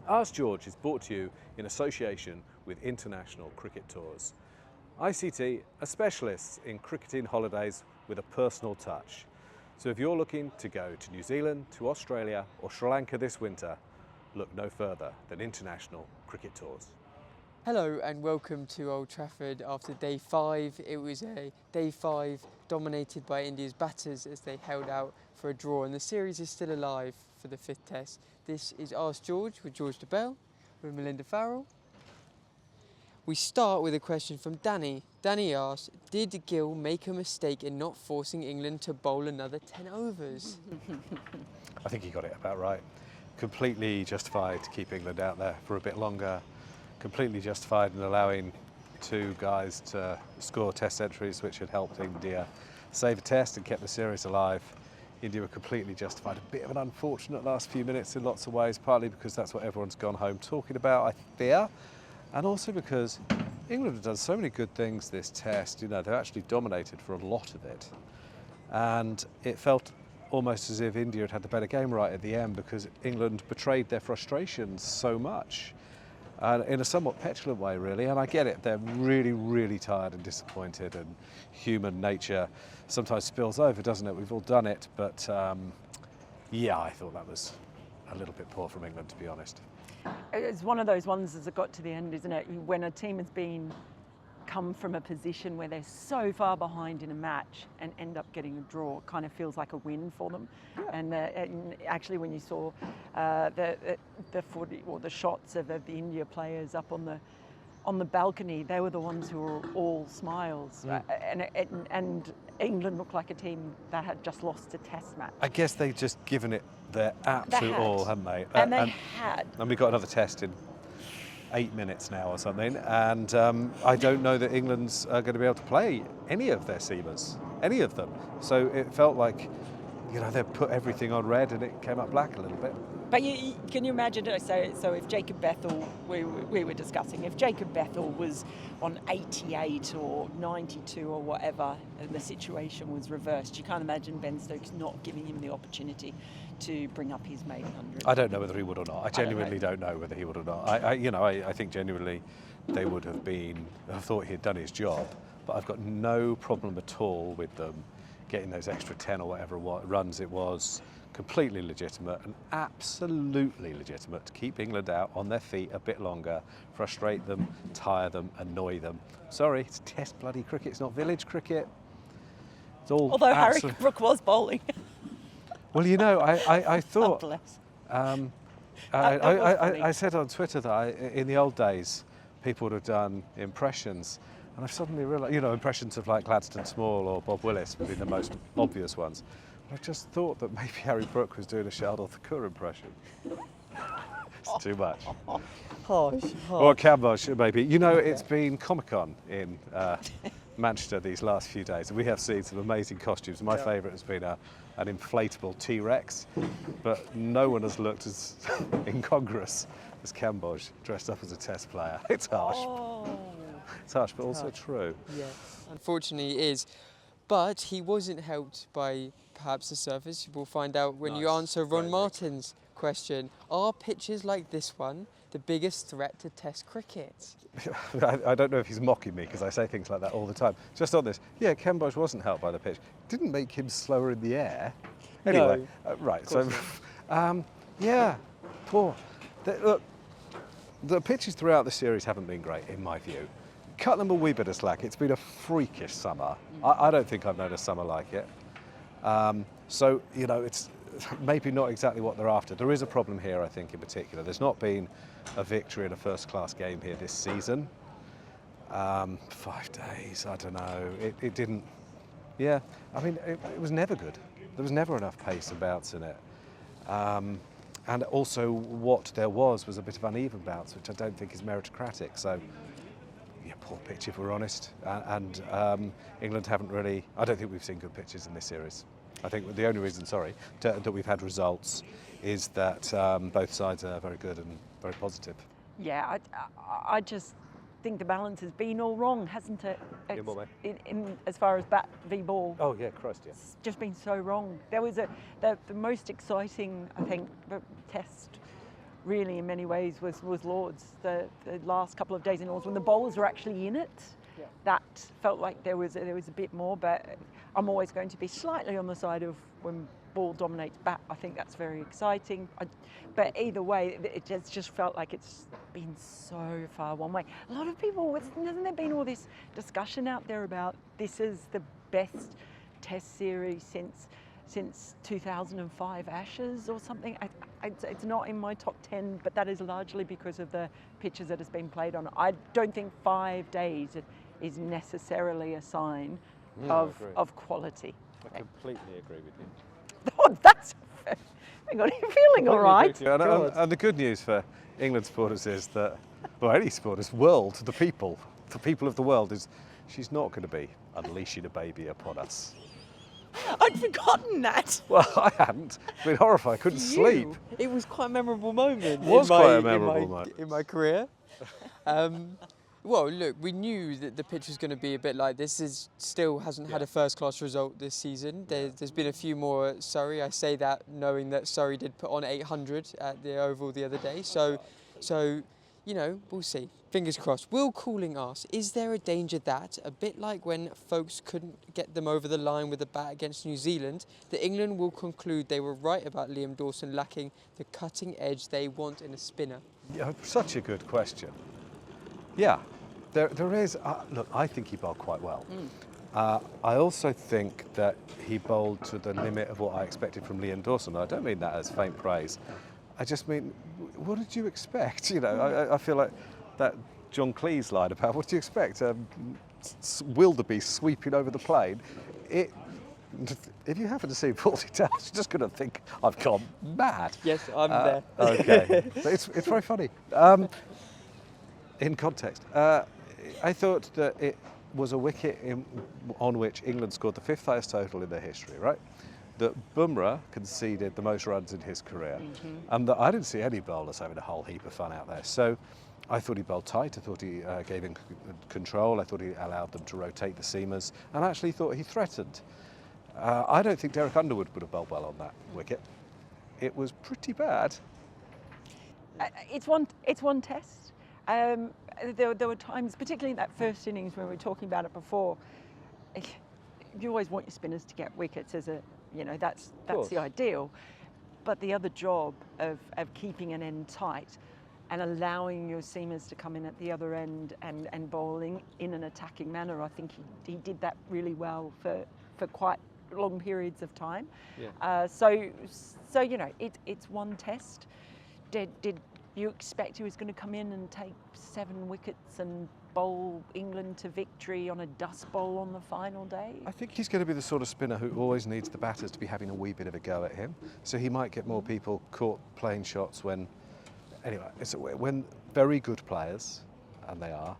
Ask George is brought to you in association with International Cricket Tours. ICT are specialists in cricketing holidays with a personal touch. So if you're looking to go to New Zealand, to Australia or Sri Lanka this winter, look no further than International Cricket Tours. Hello and welcome to Old Trafford after day 5. It was a day 5 dominated by India's batters as they held out for a draw, and the series is still alive for the 5th test. This is Ask George with George DeBell, with Melinda Farrell. We start with a question from Danny. Danny asks, did Gill make a mistake in not forcing England to bowl another 10 overs? I think he got it about right. Completely justified to keep England out there for a bit longer. Completely justified in allowing 2 guys to score test centuries, which had helped India save a test and kept the series alive. India were completely justified. A bit of an unfortunate last few minutes in lots of ways, partly because that's what everyone's gone home talking about, I fear, and also because England have done so many good things this test. You know, they've actually dominated for a lot of it, and it felt almost as if India had the better game right at the end because England betrayed their frustrations so much. In a somewhat petulant way, really, and I get it, they're really, really tired and disappointed, and human nature sometimes spills over, doesn't it? We've all done it, but yeah, I thought that was a little bit poor from England, to be honest. It's one of those ones as it got to the end, isn't it? When a team has come from a position where they're so far behind in a match and end up getting a draw, it kind of feels like a win for them. Yeah. And actually, when you saw the footy or the shots of the India players up on the balcony, they were the ones who were all smiles. And England looked like a team that had just lost a test match. I guess they'd just given it their absolute all, hadn't they? And they had. And we got another test in 8 minutes now or something, and I don't know that England's going to be able to play any of their seamers, any of them. So it felt like, you know, they put everything on red and it came up black a little bit. But can you imagine, so if Jacob Bethel, we were discussing, if Jacob Bethel was on 88 or 92 or whatever, and the situation was reversed, you can't imagine Ben Stokes not giving him the opportunity to bring up his maiden 100. I don't know whether he would or not. I genuinely don't know whether he would or not. I think genuinely they would have thought he had done his job, but I've got no problem at all with them getting those extra 10 or whatever runs it was. Completely legitimate and absolutely legitimate to keep England out on their feet a bit longer, frustrate them, tire them, annoy them. Sorry, it's test bloody cricket, it's not village cricket. It's all although Harry Brook was bowling. Well, you know, I thought, oh, I said on Twitter that in the old days, people would have done impressions, and I've suddenly realised, you know, impressions of like Gladstone Small or Bob Willis would be the most obvious ones. I just thought that maybe Harry Brook was doing a Shardul Thakur impression. It's too much. Harsh. Or Cambosh, maybe. You know, it's been Comic-Con in Manchester these last few days, and we have seen some amazing costumes. My favourite has been an inflatable T-Rex, but no one has looked as incongruous as Cambosh dressed up as a test player. It's harsh. Oh. It's harsh, but also true. Yes, unfortunately it is. But he wasn't helped by perhaps the surface. We'll find out when you answer Ron Martin's question. Are pitches like this one the biggest threat to Test cricket? I don't know if he's mocking me because I say things like that all the time. Just on this, yeah, Cambosh wasn't helped by the pitch. Didn't make him slower in the air. Anyway, no, right, so, yeah, poor. Look, the pitches throughout the series haven't been great, in my view. Cut them a wee bit of slack. It's been a freakish summer. I don't think I've known a summer like it. So, you know, it's maybe not exactly what they're after. There is a problem here, I think, in particular. There's not been a victory in a first-class game here this season. 5 days, I don't know. It didn't... Yeah, I mean, it was never good. There was never enough pace and bounce in it. And also what there was a bit of uneven bounce, which I don't think is meritocratic. So, yeah, poor pitch if we're honest. And England haven't really... I don't think we've seen good pitches in this series. I think the only reason, that we've had results is that both sides are very good and very positive. Yeah, I just think the balance has been all wrong, hasn't it? In what way? In as far as bat v ball. Oh yeah, Christ, yeah. It's just been so wrong. There was the most exciting, I think, test really in many ways was Lords. The last couple of days in Lords when the bowlers were actually in it, that felt like there was a bit more. But I'm always going to be slightly on the side of when ball dominates bat. I think that's very exciting. But either way, it just felt like it's been so far one way. A lot of people, hasn't there been all this discussion out there about this is the best Test series since 2005 Ashes or something? It's not in my top 10, but that is largely because of the pitches that has been played on. I don't think 5 days is necessarily a sign of quality. I completely agree with you. Oh, that's... Hang on, are you feeling all right? And the good news for England supporters is that, well, any supporters, the people of the world, is she's not going to be unleashing a baby upon us. I'd forgotten that. Well, I hadn't. I've been horrified. I couldn't sleep. It was quite a memorable moment. It was quite a memorable moment. In my career. Well, look, we knew that the pitch was going to be a bit like this. Still hasn't had a first-class result this season. There's been a few more at Surrey. I say that knowing that Surrey did put on 800 at the Oval the other day. So, you know, we'll see. Fingers crossed. Will Cooling asks, is there a danger that, a bit like when folks couldn't get them over the line with a bat against New Zealand, that England will conclude they were right about Liam Dawson lacking the cutting edge they want in a spinner? Yeah, such a good question. Yeah, there is. Look, I think he bowled quite well. I also think that he bowled to the limit of what I expected from Liam Dawson. I don't mean that as faint praise. I just mean, what did you expect? You know, I feel like that John Cleese line about what do you expect? Wildebeest sweeping over the plane. If you happen to see 40 times, you're just going to think I've gone mad. Yes, I'm there. Okay, so it's very funny. In context, I thought that it was a wicket on which England scored the 5th highest total in their history, right? That Bumrah conceded the most runs in his career, and that I didn't see any bowlers having a whole heap of fun out there. So I thought he bowled tight, I thought he gave him control, I thought he allowed them to rotate the seamers, and I actually thought he threatened. I don't think Derek Underwood would have bowled well on that wicket. It was pretty bad. It's one test. There were times, particularly in that first innings when we were talking about it before, you always want your spinners to get wickets that's the ideal. But the other job of keeping an end tight and allowing your seamers to come in at the other end and bowling in an attacking manner, I think he did that really well for quite long periods of time. Yeah. So it's one test. Did you expect he was going to come in and take 7 wickets and bowl England to victory on a dust bowl on the final day? I think he's going to be the sort of spinner who always needs the batters to be having a wee bit of a go at him. So he might get more people caught playing shots when very good players, and they are,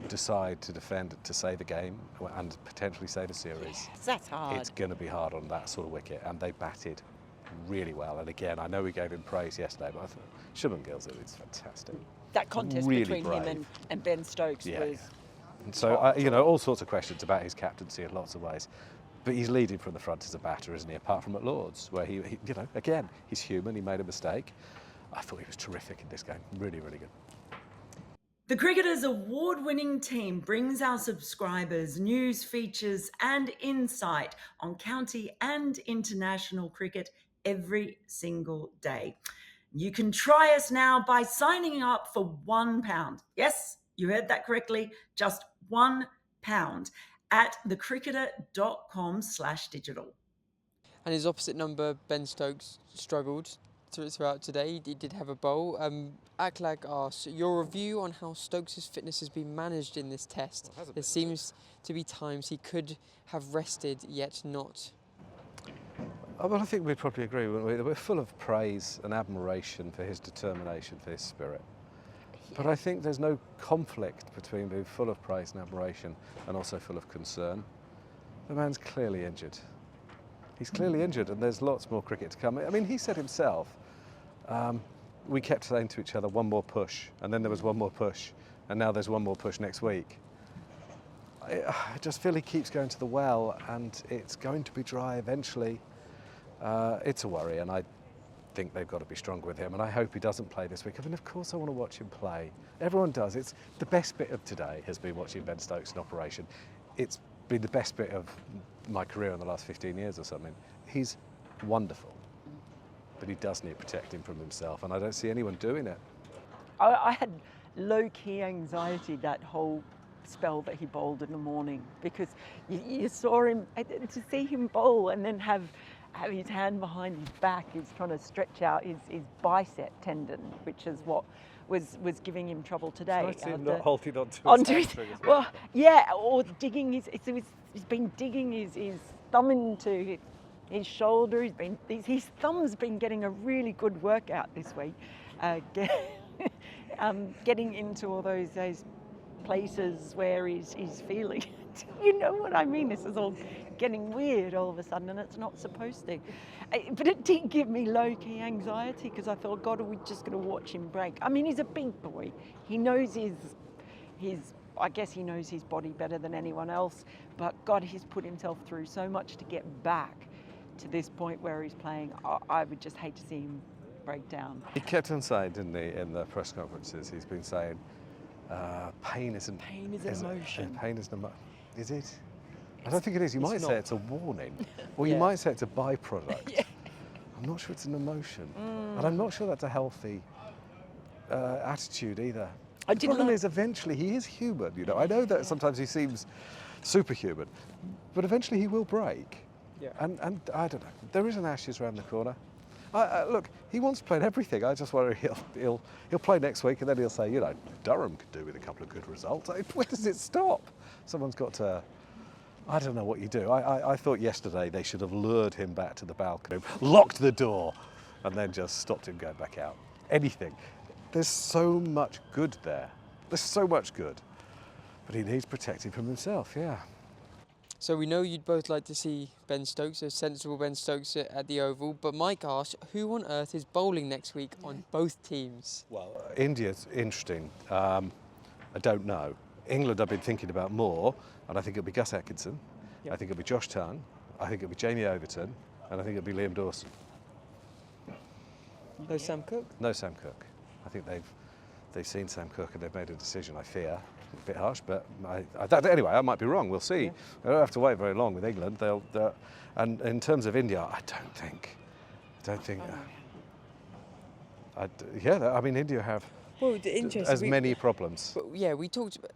decide to defend to save a game and potentially save a series. Yes, that's hard. It's going to be hard on that sort of wicket, and they batted really well. And again, I know we gave him praise yesterday, but I thought Shubman Gill's it's fantastic. That contest really between brave. him and Ben Stokes was... And so, all sorts of questions about his captaincy in lots of ways. But he's leading from the front as a batter, isn't he? Apart from at Lords, where he again, he's human, he made a mistake. I thought he was terrific in this game. Really, really good. The Cricketers' award-winning team brings our subscribers news, features and insight on county and international cricket every single day. You can try us now by signing up for £1. Yes, you heard that correctly, just £1 at thecricketer.com/digital. And his opposite number, Ben Stokes, struggled throughout today. He did have a bowl. Aklag asks, your review on how Stokes' fitness has been managed in this test. There seems to be times he could have rested, yet not. Well, I think we'd probably agree, wouldn't we? We're full of praise and admiration for his determination, for his spirit. But I think there's no conflict between being full of praise and admiration and also full of concern. The man's clearly injured. He's clearly injured, and there's lots more cricket to come. I mean, he said himself, we kept saying to each other, one more push, and then there was one more push, and now there's one more push next week. I just feel he keeps going to the well, and it's going to be dry eventually. It's a worry, and think they've got to be stronger with him, and I hope he doesn't play this week. I mean, of course I want to watch him play. Everyone does. It's the best bit of today has been watching Ben Stokes in operation. It's been the best bit of my career in the last 15 years or something. He's wonderful, but he does need protecting from himself, and I don't see anyone doing it. I had low-key anxiety that whole spell that he bowled in the morning, because you saw him, to see him bowl and then have his hand behind his back, he's trying to stretch out his bicep tendon, which is what was giving him trouble today. Nice him not holding onto his, well, yeah, or digging he's been digging his thumb into his shoulder. His thumb's been getting a really good workout this week, getting into all those places where he's feeling. You know what I mean? This is all getting weird all of a sudden, and it's not supposed to. But it did give me low-key anxiety, because I thought, God, are we just going to watch him break? I mean, he's a big boy. He knows I guess he knows his body better than anyone else. But God, he's put himself through so much to get back to this point where he's playing. I would just hate to see him break down. He kept on saying, didn't he, in the press conferences, he's been saying, pain is an emotion. Pain is an emotion. Is it? I don't think it is. You might say it's a warning, or you might say it's a byproduct. Yeah. I'm not sure it's an emotion, and I'm not sure that's a healthy attitude either. The problem is, eventually he is human. You know, I know that sometimes he seems superhuman, but eventually he will break. Yeah. And I don't know. There is an Ashes around the corner. Look, he wants to play in everything. I just worry he'll play next week, and then he'll say, you know, Durham could do with a couple of good results. Where does it stop? Someone's got to. I don't know what you do. I thought yesterday they should have lured him back to the balcony, locked the door, and then just stopped him going back out. Anything. There's so much good there. There's so much good. But he needs protecting from himself, yeah. So we know you'd both like to see Ben Stokes, a sensible Ben Stokes at the Oval, but Mike asked, who on earth is bowling next week on both teams? Well, India's interesting. I don't know. England I've been thinking about more, and I think it'll be Gus Atkinson, I think it'll be Josh Tunn, I think it'll be Jamie Overton, and I think it'll be Liam Dawson. No Sam Cook? No Sam Cook. I think they've seen Sam Cook and they've made a decision, I fear. A bit harsh, but anyway, I might be wrong. We'll see. Yeah. They don't have to wait very long with England. And in terms of India, I don't think. I mean, India have as many problems. But yeah, we talked about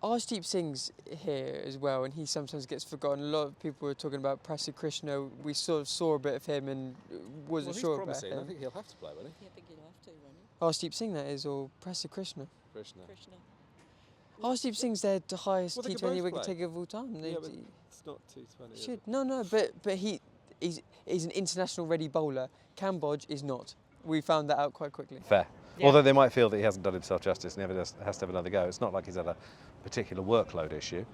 Arshdeep Singh's here as well, and he sometimes gets forgotten. A lot of people were talking about Prasad Krishna. We sort of saw a bit of him and wasn't sure about him. I think he'll have to play, won't he? Yeah, I think he'll have to, won't he? Arshdeep Singh, that is, or Prasad Krishna. Krishna. Arshdeep Singh's their highest Well, they could T20 both wicket play. taker of all time. Yeah, but it's not T20. Should no, but he's an international ready bowler. Cambodge is not. We found that out quite quickly. Fair. Yeah. Although they might feel that he hasn't done himself justice and has to have another go. It's not like he's had a particular workload issue.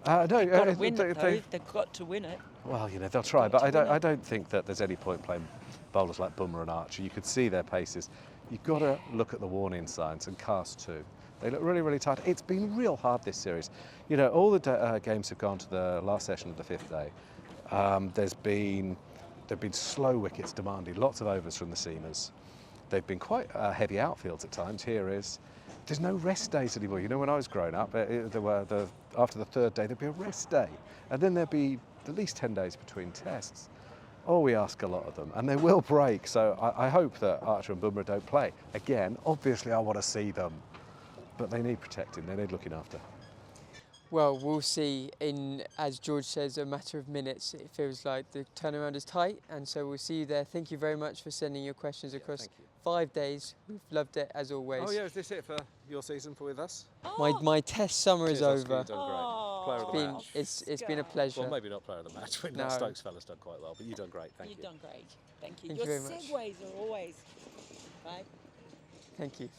They've got to win it, though. They've got to win it. Well, you know, they'll try, but I don't think that there's any point playing bowlers like Bumrah and Archer. You could see their paces. You've got to look at the warning signs and cast too. They look really, really tight. It's been real hard this series. You know, all the games have gone to the last session of the fifth day. There've been slow wickets demanded, lots of overs from the seamers. They've been quite heavy outfields at times. There's no rest days anymore. You know, when I was growing up, after the third day, there'd be a rest day. And then there'd be at least 10 days between tests. Oh, we ask a lot of them, and they will break. So I hope that Archer and Bumrah don't play. Again, obviously I want to see them, but they need protecting, they need looking after. Well, we'll see in, as George says, a matter of minutes. It feels like the turnaround is tight, and so we'll see you there. Thank you very much for sending your questions across 5 days. We've loved it, as always. Oh yeah, is this it for your season with us? My test summer is over. You've done great. Player of the match. It's been a pleasure. Well, maybe not player of the match. No. Stokes fella's done quite well, but you've done great. Thank you. You've done great. Thank you. Thank you Your very much. segues are always, right? Thank you.